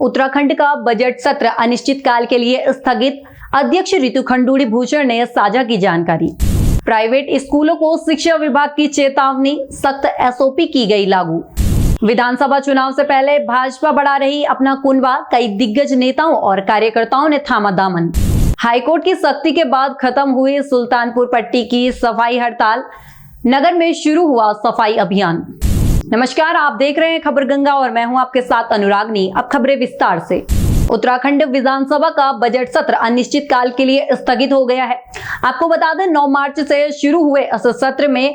उत्तराखंड का बजट सत्र अनिश्चितकाल के लिए स्थगित, अध्यक्ष रितु खंडूड़ी भूषण ने साझा की जानकारी। प्राइवेट स्कूलों को शिक्षा विभाग की चेतावनी, सख्त एसओपी की गई लागू। विधानसभा चुनाव से पहले भाजपा बढ़ा रही अपना कुनबा, कई दिग्गज नेताओं और कार्यकर्ताओं ने थामा दामन। हाईकोर्ट की सख्ती के बाद खत्म हुई सुल्तानपुर पट्टी की सफाई हड़ताल, नगर में शुरू हुआ सफाई अभियान। नमस्कार, आप देख रहे हैं खबर गंगा और मैं हूं आपके साथ अनुरागनी। अब खबरें विस्तार से। उत्तराखंड विधानसभा का बजट सत्र अनिश्चितकाल के लिए स्थगित हो गया है। आपको बता दें 9 मार्च से शुरू हुए इस सत्र में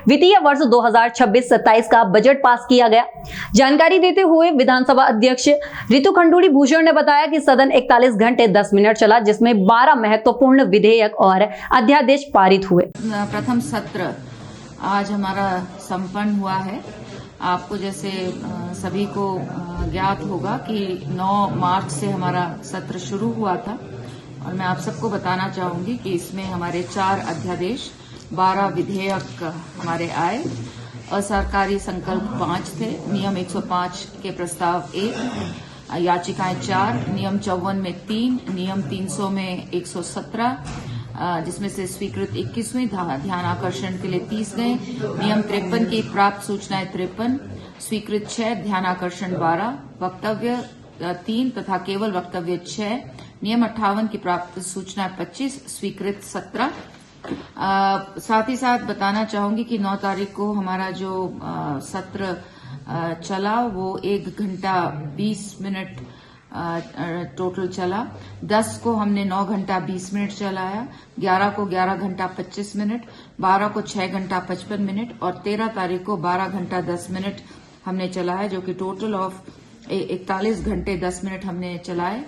वित्तीय वर्ष 2026-27 का बजट पास किया गया। जानकारी देते हुए विधानसभा अध्यक्ष रितु खंडूड़ी भूषण ने बताया कि सदन 41 घंटे 10 मिनट चला, जिसमें 12 महत्वपूर्ण विधेयक और अध्यादेश पारित हुए। प्रथम सत्र आज हमारा संपन्न हुआ है। आपको जैसे सभी को ज्ञात होगा कि 9 मार्च से हमारा सत्र शुरू हुआ था और मैं आप सबको बताना चाहूंगी कि इसमें हमारे 4 अध्यादेश, 12 विधेयक हमारे आए। असरकारी संकल्प 5 थे, नियम 105 के प्रस्ताव 1, याचिकाएं 4, नियम 54 में 3, नियम 300 में 117, जिसमें से स्वीकृत 21वें, ध्यान आकर्षण के लिए 30 गए। नियम 53 की प्राप्त सूचनाएं 53, स्वीकृत 6, ध्यान आकर्षण 12, वक्तव्य 3 तथा केवल वक्तव्य 6। नियम 58 की प्राप्त सूचनाएं 25, स्वीकृत 17। साथ ही साथ बताना चाहूंगी कि 9 तारीख को हमारा जो सत्र चला वो 1 घंटा 20 मिनट टोटल चला। 10 को हमने 9 घंटा 20 मिनट चलाया, 11 को 11 घंटा 25 मिनट, 12 को 6 घंटा 55 मिनट और 13 तारीख को 12 घंटा 10 मिनट हमने चलाया, जो कि टोटल ऑफ 41 घंटे 10 मिनट हमने चलाए।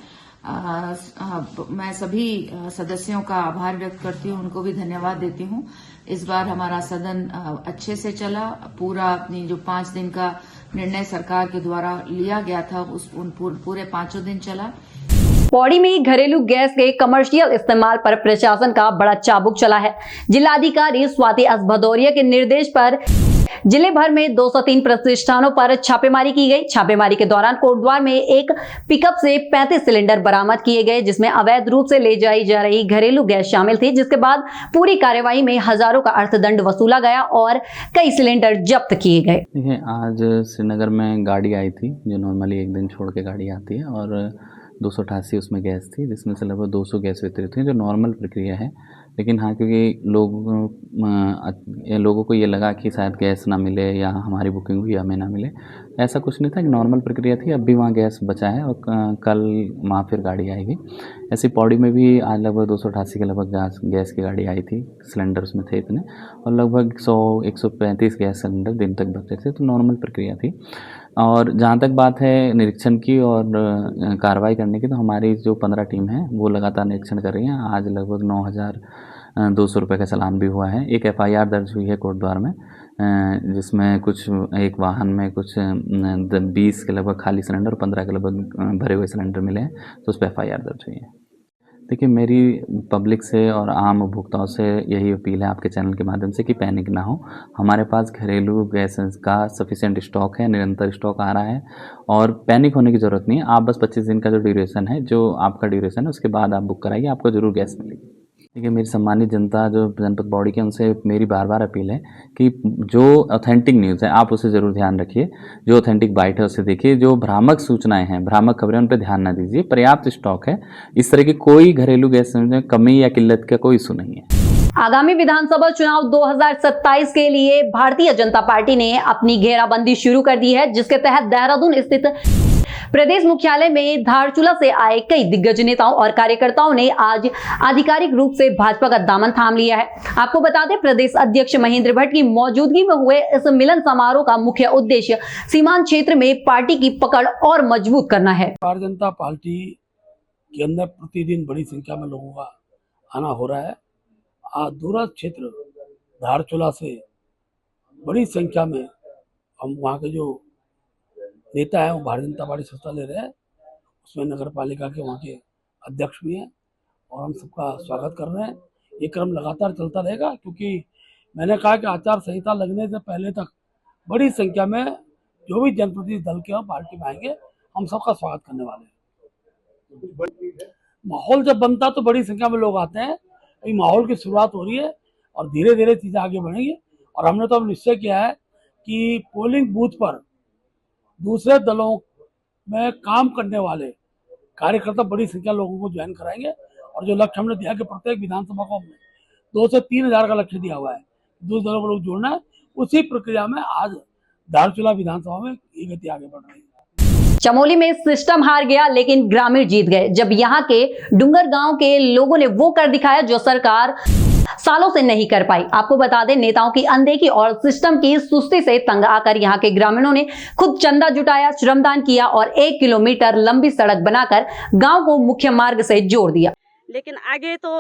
मैं सभी सदस्यों का आभार व्यक्त करती हूँ, उनको भी धन्यवाद देती हूँ। इस बार हमारा सदन अच्छे से चला। पूरा अपनी जो 5 दिन का निर्णय सरकार के द्वारा लिया गया था उन पूरे 5 दिन चला। पौड़ी में घरेलू गैस के कमर्शियल इस्तेमाल पर प्रशासन का बड़ा चाबुक चला है। जिलाधिकारी स्वाति एस भदौरिया के निर्देश पर जिले भर में 203 प्रतिष्ठानों पर छापेमारी की गई। छापेमारी के दौरान कोटद्वार में एक पिकअप से 35 सिलेंडर बरामद किए गए, जिसमें अवैध रूप से ले जाई जा रही घरेलू गैस शामिल थी। जिसके बाद पूरी कार्यवाही में हजारों का अर्थदंड वसूला गया और कई सिलेंडर जब्त किए गए। देखिए, आज श्रीनगर में गाड़ी आई थी जो नॉर्मली एक दिन छोड़ के गाड़ी आती है और 288 उसमें गैस थी, जिसमें से लगभग 200 गैस वितरित हुई, जो नॉर्मल प्रक्रिया है। लेकिन हाँ, क्योंकि लोगों को ये लगा कि शायद गैस ना मिले या हमारी बुकिंग हुई हमें ना मिले, ऐसा कुछ नहीं था, कि नॉर्मल प्रक्रिया थी। अब भी वहाँ गैस बचा है और कल वहाँ फिर गाड़ी आएगी। ऐसी पौड़ी में भी आज लगभग 288 के लगभग गैस की गाड़ी आई थी, सिलेंडर उसमें थे इतने, और लगभग 135 गैस सिलेंडर दिन तक बचे थे, तो नॉर्मल प्रक्रिया थी। और जहाँ तक बात है निरीक्षण की और कार्रवाई करने की, तो हमारी जो 15 टीम है वो लगातार निरीक्षण कर रही हैं। आज लगभग 9,200 रुपये का चालान भी हुआ है। एक FIR दर्ज हुई है कोटद्वार में, जिसमें कुछ एक वाहन में कुछ 20 के लगभग खाली सिलेंडर और 15 के लगभग भरे हुए सिलेंडर मिले हैं, तो उस पर FIR दर्ज हुई है। देखिए, मेरी पब्लिक से और आम उपभोक्ताओं से यही अपील है आपके चैनल के माध्यम से कि पैनिक ना हो। हमारे पास घरेलू गैस का सफिशिएंट स्टॉक है, निरंतर स्टॉक आ रहा है और पैनिक होने की ज़रूरत नहीं है। आप बस 25 दिन का जो ड्यूरेशन है, जो आपका ड्यूरेशन है, उसके बाद आप बुक कराइए, आपको ज़रूर गैस मिलेगी। देखिए, मेरी सम्मानित जनता जो जनपद पौड़ी के, उनसे मेरी बार बार अपील है कि जो ऑथेंटिक न्यूज़ है आप उसे ज़रूर ध्यान रखिए, जो ऑथेंटिक बाइट है उसे देखिए, जो भ्रामक सूचनाएं हैं, भ्रामक खबरें, उन पर ध्यान ना दीजिए। पर्याप्त स्टॉक है, इस तरह की कोई घरेलू गैस में कमी या किल्लत का कोई इशू नहीं है। आगामी विधानसभा चुनाव 2027 के लिए भारतीय जनता पार्टी ने अपनी घेराबंदी शुरू कर दी है, जिसके तहत देहरादून स्थित प्रदेश मुख्यालय में धारचूला से आए कई दिग्गज नेताओं और कार्यकर्ताओं ने आज आधिकारिक रूप से भाजपा का दामन थाम लिया है। आपको बता दें, प्रदेश अध्यक्ष महेंद्र भट्ट की मौजूदगी में हुए इस मिलन समारोह का मुख्य उद्देश्य सीमांत क्षेत्र में पार्टी की पकड़ और मजबूत करना है। भारतीय जनता पार्टी के अंदर प्रतिदिन बड़ी संख्या में लोगों का आना हो रहा है। आज दूरस्थ क्षेत्र धारचूला से बड़ी संख्या में हम वहाँ के जो नेता है वो भारतीय जनता पार्टी सत्ता ले रहे हैं। उसमें नगर पालिका के वहाँ के अध्यक्ष भी हैं और हम सबका स्वागत कर रहे हैं। ये क्रम लगातार चलता रहेगा, क्योंकि मैंने कहा कि आचार संहिता लगने से पहले तक बड़ी संख्या में जो भी जनप्रतिनिधि दल के और पार्टी में आएंगे, हम सबका स्वागत करने वाले हैं। माहौल जब बनता तो बड़ी संख्या में लोग आते हैं। अभी माहौल की शुरुआत हो रही है और धीरे धीरे चीज़ें आगे बढ़ेंगी। और हमने तो अब निश्चय किया है कि पोलिंग बूथ पर दूसरे दलों में काम करने वाले कार्यकर्ता बड़ी संख्या लोगों को ज्वाइन कराएंगे। और जो लक्ष्य हमने दिया कि प्रत्येक विधानसभा को हमने 2 से 3 हज़ार का लक्ष्य दिया हुआ है, दूसरे दलों को लोग जोड़ना है। उसी प्रक्रिया में आज धारचूला विधानसभा में ये गति आगे बढ़ रही है। चमोली में सिस्टम हार गया लेकिन ग्रामीण जीत गए, जब यहाँ के डुंगर गांव के लोगों ने वो कर दिखाया जो सरकार सालों से नहीं कर पाई। आपको बता दें, नेताओं की अनदेखी और सिस्टम की सुस्ती से तंग आकर यहाँ के ग्रामीणों ने खुद चंदा जुटाया, श्रमदान किया और 1 किलोमीटर लंबी सड़क बनाकर गांव को मुख्य मार्ग से जोड़ दिया। लेकिन आगे तो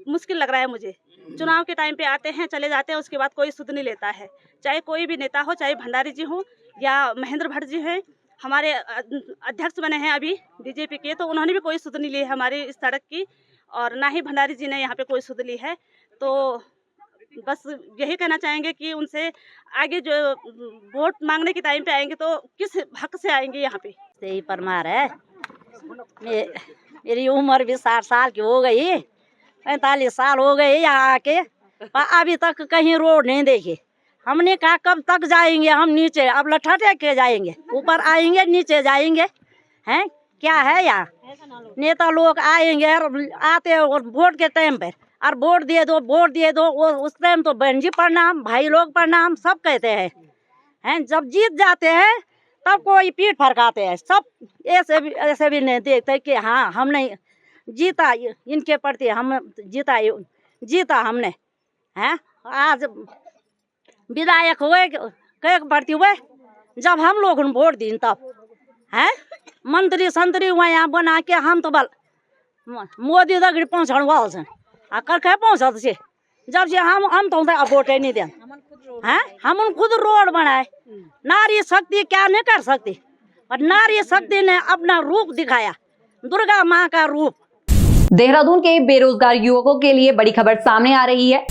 मुश्किल लग रहा है मुझे। चुनाव के टाइम पे आते हैं, चले जाते हैं, उसके बाद कोई सुध नहीं लेता है। चाहे कोई भी नेता हो, चाहे भंडारी जी हो या महेंद्र भट्ट जी हैं, हमारे अध्यक्ष बने हैं अभी बीजेपी के, तो उन्होंने भी कोई सुध नहीं ली है हमारी इस सड़क की, और ना ही भंडारी जी ने यहाँ पे कोई सुध ली है। तो बस यही कहना चाहेंगे कि उनसे आगे जो वोट मांगने के टाइम पे आएंगे तो किस हक से आएंगे यहाँ पे। यही परमार है। मेरी उम्र भी 60 साल की हो गई, 45 साल हो गए यहाँ आके, अभी तक कहीं रोड नहीं देखी। हमने कहा कब तक जाएंगे हम नीचे, अब लठटे के जाएंगे, ऊपर आएंगे नीचे जाएंगे, हैं क्या है यहाँ। नेता लोग आएंगे आते हैं और वोट के टाइम पर, और वोट दिए दो वोट दिए दो, वो उस टाइम तो बहन जी प्रणाम, भाई लोग प्रणाम सब कहते हैं। जब जीत जाते हैं तब कोई पीठ फरकाते हैं। सब ऐसे भी नहीं देखते कि हाँ हमने जीता, इनके प्रति हम जीता हमने हैं। आज विधायक हुए कई प्रति हुए, जब हम लोग वोट दी तब हैं मंत्री संतरी हुए यहाँ बना के, हम तो बल मोदी तक पहुँचने वाले से आकर के पहुँचा से, जब से हम तो वोट नहीं दें हैं। हम खुद रोड बनाए, नारी शक्ति क्या नहीं कर सकती, और नारी शक्ति ने अपना रूप दिखाया, दुर्गा माँ का रूप। देहरादून के बेरोजगार युवकों के लिए बड़ी खबर सामने आ रही है।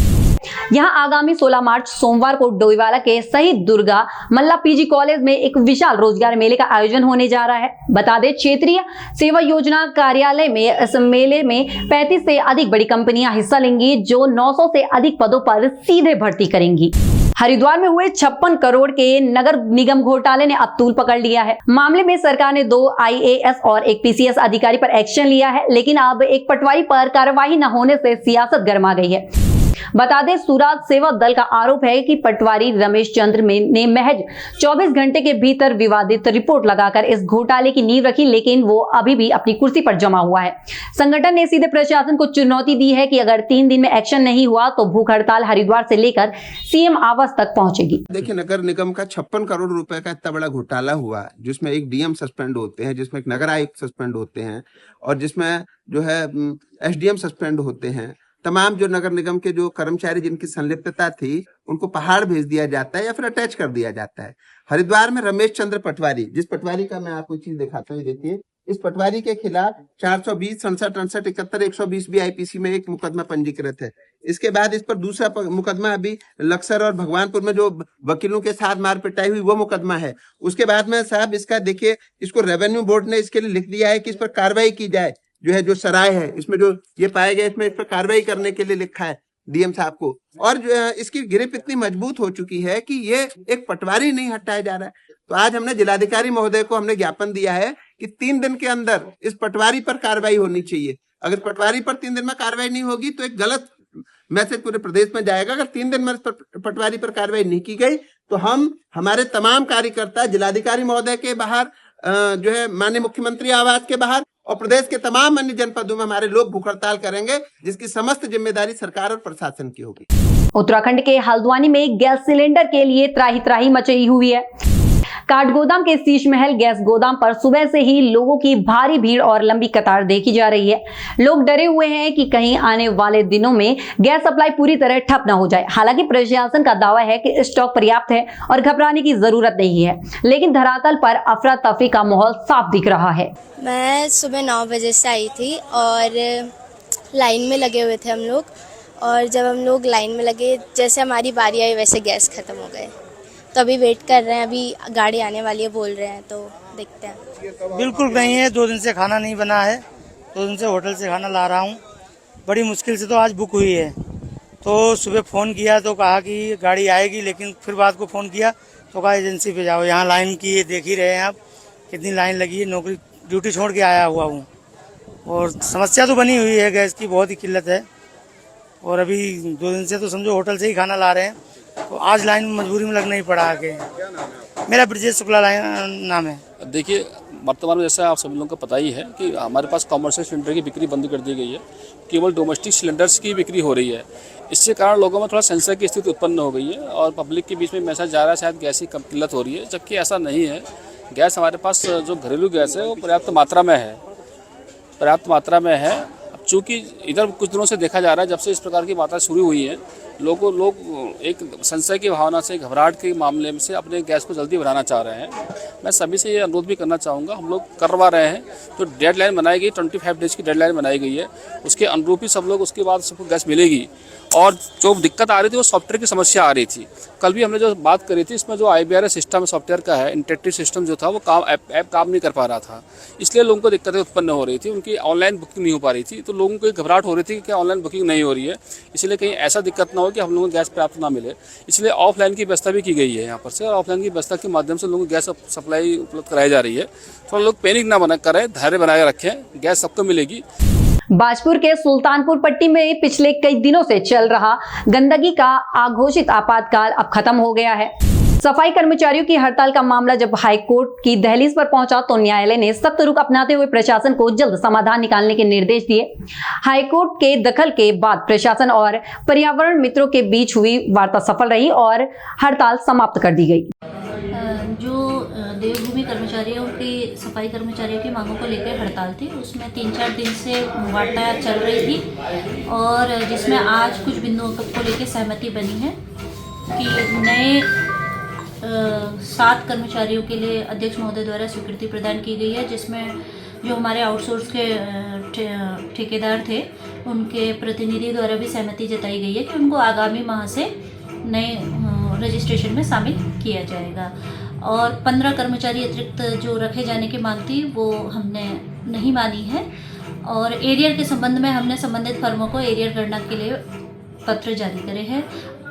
यहां आगामी 16 मार्च सोमवार को डोईवाला के शहीद दुर्गा मल्ला पीजी कॉलेज में एक विशाल रोजगार मेले का आयोजन होने जा रहा है। बता दें, क्षेत्रीय सेवा योजना कार्यालय में इस मेले में 35 से अधिक बड़ी कंपनियां हिस्सा लेंगी, जो 900 से अधिक पदों पर सीधे भर्ती करेंगी। हरिद्वार में हुए 56 करोड़ के नगर निगम घोटाले ने अब तूल पकड़ लिया है। मामले में सरकार ने 2 IAS और एक PCS अधिकारी पर एक्शन लिया है, लेकिन अब एक पटवारी पर कार्रवाई न होने से सियासत गर्मा गई है। बता दें, सुराज सेवा दल का आरोप है कि पटवारी रमेश चंद्र ने महज 24 घंटे के भीतर विवादित रिपोर्ट लगाकर इस घोटाले की नींव रखी, लेकिन वो अभी भी अपनी कुर्सी पर जमा हुआ है। संगठन ने सीधे प्रशासन को चुनौती दी है कि अगर 3 दिन में एक्शन नहीं हुआ तो भूख हड़ताल हरिद्वार से लेकर CM आवास तक पहुंचेगी। देखिए, नगर निगम का 56 करोड़ रुपए का इतना बड़ा घोटाला हुआ, जिसमें एक DM सस्पेंड होते हैं, जिसमें एक नगर आयुक्त सस्पेंड होते हैं, और जिसमें जो है SDM सस्पेंड होते हैं। तमाम जो नगर निगम के जो कर्मचारी जिनकी संलिप्तता थी उनको पहाड़ भेज दिया जाता है या फिर अटैच कर दिया जाता है। हरिद्वार में रमेश चंद्र पटवारी, जिस पटवारी का मैं आपको चीज दिखाता हूँ, देखिए, इस पटवारी के खिलाफ 420, 67, 68, 71, 120 भी IPC में एक मुकदमा पंजीकृत है। इसके बाद इस पर दूसरा मुकदमा अभी लक्सर और भगवानपुर में जो वकीलों के साथ मार पिटाई हुई वो मुकदमा है। उसके बाद में साहब इसका देखिए, इसको रेवेन्यू बोर्ड ने इसके लिए लिख दिया है कि इस पर कार्रवाई की जाए। जो है जो सराय है इसमें जो ये पाया गया, इसमें इस पर कार्रवाई करने के लिए लिखा है DM साहब को। और जो है इसकी गिरिप इतनी मजबूत हो चुकी है कि ये एक पटवारी नहीं हटाया जा रहा है। तो आज हमने जिलाधिकारी महोदय को हमने ज्ञापन दिया है कि 3 दिन के अंदर इस पटवारी पर कार्रवाई होनी चाहिए। अगर पटवारी पर 3 दिन में कार्रवाई नहीं होगी तो एक गलत मैसेज पूरे प्रदेश में जाएगा। अगर 3 दिन में पटवारी पर कार्रवाई नहीं की गई तो हम हमारे तमाम कार्यकर्ता जिलाधिकारी महोदय के बाहर, जो है माननीय मुख्यमंत्री आवास के बाहर और प्रदेश के तमाम अन्य जनपदों में हमारे लोग भूख हड़ताल करेंगे, जिसकी समस्त जिम्मेदारी सरकार और प्रशासन की होगी। उत्तराखंड के हल्द्वानी में गैस सिलेंडर के लिए त्राही त्राही मची हुई है। काठगोदाम के शीश महल गैस गोदाम पर सुबह से ही लोगों की भारी भीड़ और लंबी कतार देखी जा रही है। लोग डरे हुए हैं कि कहीं आने वाले दिनों में गैस सप्लाई पूरी तरह ठप न हो जाए। हालांकि प्रशासन का दावा है कि स्टॉक पर्याप्त है और घबराने की जरूरत नहीं है, लेकिन धरातल पर अफरा तफरी का माहौल साफ दिख रहा है। मैं सुबह 9 बजे से आई थी और लाइन में लगे हुए थे हम लोग, और जब हम लोग लाइन में लगे, जैसे हमारी बारी आई वैसे गैस खत्म हो गए। तो अभी वेट कर रहे हैं, अभी गाड़ी आने वाली है बोल रहे हैं, तो देखते हैं। बिल्कुल नहीं है, 2 दिन से खाना नहीं बना है, 2 दिन से होटल से खाना ला रहा हूँ। बड़ी मुश्किल से तो आज बुक हुई है। तो सुबह फ़ोन किया तो कहा कि गाड़ी आएगी, लेकिन फिर बाद को फ़ोन किया तो कहा एजेंसी पे जाओ। यहाँ लाइन की है, देख ही रहे हैं आप कितनी लाइन लगी है। नौकरी ड्यूटी छोड़ के आया हुआ हूँ और समस्या तो बनी हुई है, गैस की बहुत ही किल्लत है। और अभी 2 दिन से तो समझो होटल से ही खाना ला रहे हैं, तो आज लाइन में मजबूरी में लगना ही पड़ा आके। मेरा ब्रजेश शुक्ला नाम है। देखिए, वर्तमान में जैसा आप सभी लोगों को पता ही है कि हमारे पास कॉमर्शियल सिलेंडर की बिक्री बंद कर दी गई है, केवल डोमेस्टिक सिलेंडर्स की बिक्री हो रही है। इससे कारण लोगों में थोड़ा संशय की स्थिति उत्पन्न हो गई है और पब्लिक के बीच में मैसेज जा रहा है शायद गैस की कम किल्लत हो रही है, जबकि ऐसा नहीं है। गैस हमारे पास जो घरेलू गैस है वो पर्याप्त मात्रा में है। अब चूँकि इधर कुछ दिनों से देखा जा रहा है, जब से इस प्रकार की बातें शुरू हुई हैं, लोग एक संशय की भावना से, घबराहट के मामले में से अपने गैस को जल्दी भराना चाह रहे हैं। मैं सभी से ये अनुरोध भी करना चाहूँगा, हम लोग करवा रहे हैं। तो डेडलाइन बनाई गई, 25 डेज़ की डेडलाइन बनाई गई है, उसके अनुरूप ही सब लोग उसके बाद सबको गैस मिलेगी। और जो दिक्कत आ रही थी वो सॉफ्टवेयर की समस्या आ रही थी। कल भी हमने जो बात करी थी, इसमें जो IBRS सिस्टम सॉफ्टवेयर का है, इंटरेक्टिव सिस्टम जो था वो ऐप काम नहीं कर पा रहा था, इसलिए लोगों को दिक्कतें उत्पन्न हो रही थी। उनकी ऑनलाइन बुकिंग नहीं हो पा रही थी, तो लोगों को घबराहट हो रही थी कि क्या ऑनलाइन बुकिंग नहीं हो रही है, इसलिए कहीं ऐसा दिक्कत ना हो कि हम लोगों को गैस प्राप्त ना मिले। इसलिए ऑफलाइन की व्यवस्था भी की गई है यहाँ पर से, और ऑफलाइन की व्यवस्था के माध्यम से लोगों को गैस सप्लाई उपलब्ध कराई जा रही है। थोड़ा लोग पैनिक ना करें, धैर्य बनाए रखें, गैस सबको मिलेगी। बाजपुर के सुल्तानपुर पट्टी में पिछले कई दिनों से चल रहा गंदगी का आघोषित आपातकाल अब खत्म हो गया है। सफाई कर्मचारियों की हड़ताल का मामला जब हाईकोर्ट की दहलीज पर पहुंचा तो न्यायालय ने सख्त रुख अपनाते हुए प्रशासन को जल्द समाधान निकालने के निर्देश दिए। हाईकोर्ट के दखल के बाद प्रशासन और पर्यावरण मित्रों के बीच हुई वार्ता सफल रही और हड़ताल समाप्त कर दी गई। जो देवभूमि कर्मचारियों की, सफाई कर्मचारियों की मांगों को लेकर हड़ताल थी, उसमें 3-4 दिन से वार्ता चल रही थी और जिसमें आज कुछ बिंदुओं को लेकर सहमति बनी है कि नए 7 कर्मचारियों के लिए अध्यक्ष महोदय द्वारा स्वीकृति प्रदान की गई है, जिसमें जो हमारे आउटसोर्स के ठेकेदार थे उनके प्रतिनिधि द्वारा भी सहमति जताई गई है कि उनको आगामी माह से नए रजिस्ट्रेशन में शामिल किया जाएगा। और 15 कर्मचारी अतिरिक्त जो रखे जाने की मांग थी वो हमने नहीं मानी है। और एरियर के संबंध में हमने संबंधित फर्मों को एरियर गणना के लिए पत्र जारी करे हैं।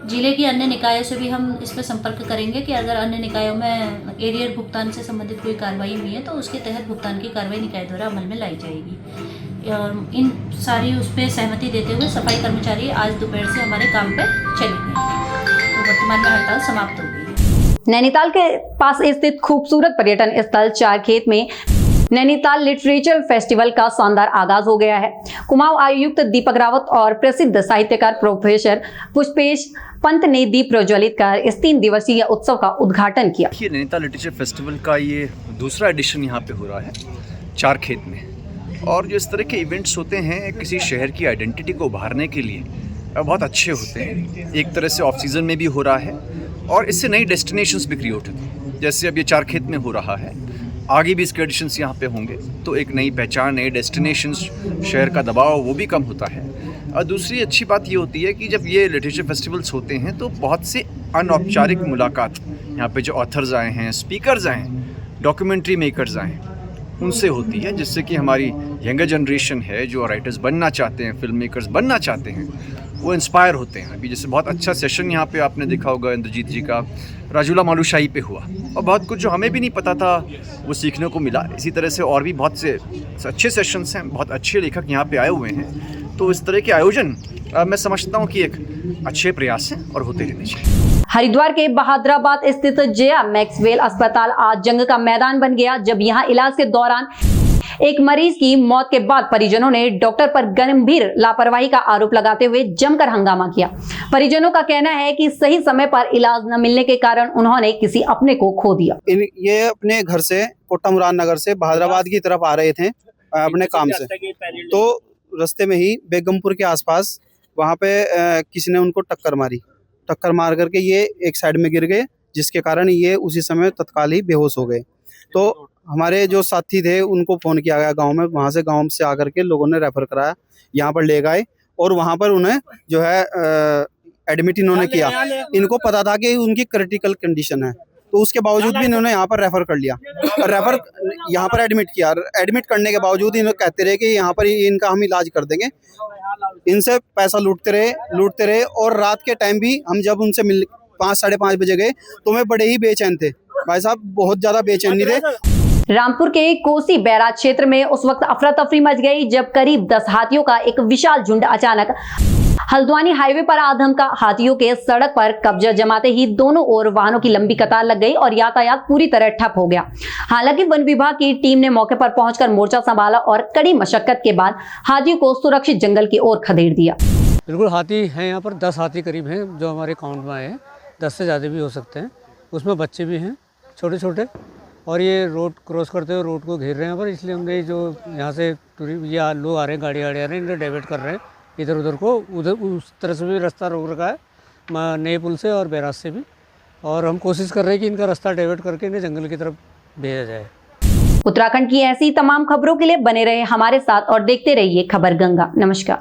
जिले की अन्य निकायों से भी हम इस पर संपर्क करेंगे कि अगर अन्य निकायों में एरियर भुगतान से संबंधित कोई कार्रवाई हुई है तो उसके तहत भुगतान की कार्रवाई निकाय द्वारा अमल में लाई जाएगी। और इन सारी उस पर सहमति देते हुए सफाई कर्मचारी आज दोपहर से हमारे काम पे चलेंगे। तो वर्तमान में हड़ताल समाप्त हो गई। नैनीताल के पास स्थित खूबसूरत पर्यटन स्थल चारखेत में नैनीताल लिटरेचर फेस्टिवल का शानदार आगाज हो गया है। कुमाऊं आयुक्त दीपक रावत और प्रसिद्ध साहित्यकार प्रोफेसर पुष्पेश पंत ने दीप प्रज्वलित कर इस 3 दिवसीय उत्सव का उद्घाटन किया। नैनीताल लिटरेचर फेस्टिवल का ये दूसरा एडिशन यहाँ पे हो रहा है चारखेत में, और जो इस तरह के इवेंट्स होते हैं किसी शहर की आइडेंटिटी को उभारने के लिए बहुत अच्छे होते हैं। एक तरह से ऑफ सीजन में भी हो रहा है और इससे नई डेस्टिनेशंस भी क्रिएट होती हैं, जैसे अब ये चारखेत में हो रहा है, आगे भी इसके एडिशंस यहाँ पे होंगे तो एक नई पहचान, नए डेस्टिनेशंस, शहर का दबाव वो भी कम होता है। और दूसरी अच्छी बात ये होती है कि जब ये लिटरेचर फेस्टिवल्स होते हैं तो बहुत से अनौपचारिक मुलाकात यहाँ पे जो ऑथर्स आए हैं, स्पीकर्स आए हैं, डॉक्यूमेंट्री मेकर्स आए हैं, उनसे होती है, जिससे कि हमारी यंगर जनरेशन है जो राइटर्स बनना चाहते हैं, फिल्म मेकर्स बनना चाहते हैं, वो इंस्पायर होते हैं। अभी जैसे बहुत अच्छा सेशन यहाँ पे आपने देखा होगा इंद्रजीत जी का राजूला मालूशाही पे हुआ, और बहुत कुछ जो हमें भी नहीं पता था वो सीखने को मिला। इसी तरह से और भी बहुत से अच्छे सेशंस हैं, बहुत अच्छे लेखक यहाँ पे आए हुए हैं। तो इस तरह के आयोजन मैं समझता हूँ कि एक अच्छे प्रयास हैं और होते रहने चाहिए। हरिद्वार के बहादुराबाद स्थित जया मैक्सवेल अस्पताल आज जंग का मैदान बन गया, जब यहां इलाज के दौरान एक मरीज की मौत के बाद परिजनों ने डॉक्टर पर गंभीर लापरवाही का आरोप लगाते हुए जमकर हंगामा किया। परिजनों का कहना है कि सही समय पर इलाज न मिलने के कारण उन्होंने किसी अपने को खो दिया। ये अपने घर से कोटा मुराद नगर से बहादुराबाद की तरफ आ रहे थे अपने काम से, तो रास्ते में ही बेगमपुर के आसपास वहाँ पे किसी ने उनको टक्कर मार करके ये एक साइड में गिर गए, जिसके कारण ये उसी समय तत्काल ही बेहोश हो गए। तो हमारे जो साथी थे उनको फ़ोन किया गया गांव में, वहाँ से गांव से आकर के लोगों ने रेफर कराया, यहाँ पर ले गए और वहाँ पर उन्हें जो है एडमिट इन्होंने किया। इनको पता था कि उनकी क्रिटिकल कंडीशन है, तो उसके बावजूद भी इन्होंने यहाँ पर रेफर कर लिया, रेफर यहाँ पर एडमिट किया। एडमिट करने के बावजूद इन्होंने कहते रहे कि यहाँ पर इनका हम इलाज कर देंगे। इनसे पैसा लूटते रहे और रात के टाइम भी हम जब उनसे 5 साढ़े 5 बजे गए तो वे बड़े ही बेचैन थे भाई साहब, बहुत ज्यादा बेचैनी थे। रामपुर के कोसी बैराज क्षेत्र में उस वक्त अफरा तफरी मच गई जब करीब 10 हाथियों का एक विशाल झुंड अचानक हल्द्वानी हाईवे पर आ धमका। हाथियों के सड़क पर कब्जा जमाते ही दोनों ओर वाहनों की लंबी कतार लग गई और यातायात पूरी तरह ठप हो गया। हालांकि वन विभाग की टीम ने मौके पर पहुंचकर मोर्चा संभाला और कड़ी मशक्कत के बाद हाथियों को सुरक्षित जंगल की ओर खदेड़ दिया। बिल्कुल हाथी हैं यहाँ पर, 10 हाथी करीब हैं जो हमारे काउंट में आए हैं, 10 से ज़्यादा भी हो सकते हैं। उसमें बच्चे भी हैं छोटे छोटे, और ये रोड क्रॉस करते हुए रोड को घेर रहे हैं यहाँ पर। इसलिए हमने जो यहाँ से ये लोग आ रहे हैं, गाड़ी आ रहे हैं, इन्हें डाइवर्ट कर रहे हैं इधर उधर को, उधर उस तरह से भी रास्ता रोक रखा है नए पुल से और बैराज से भी, और हम कोशिश कर रहे हैं कि इनका रास्ता डाइवर्ट करके इन्हें जंगल की तरफ भेजा जाए। उत्तराखंड की ऐसी तमाम खबरों के लिए बने रहे हमारे साथ और देखते रहिए खबर गंगा। नमस्कार।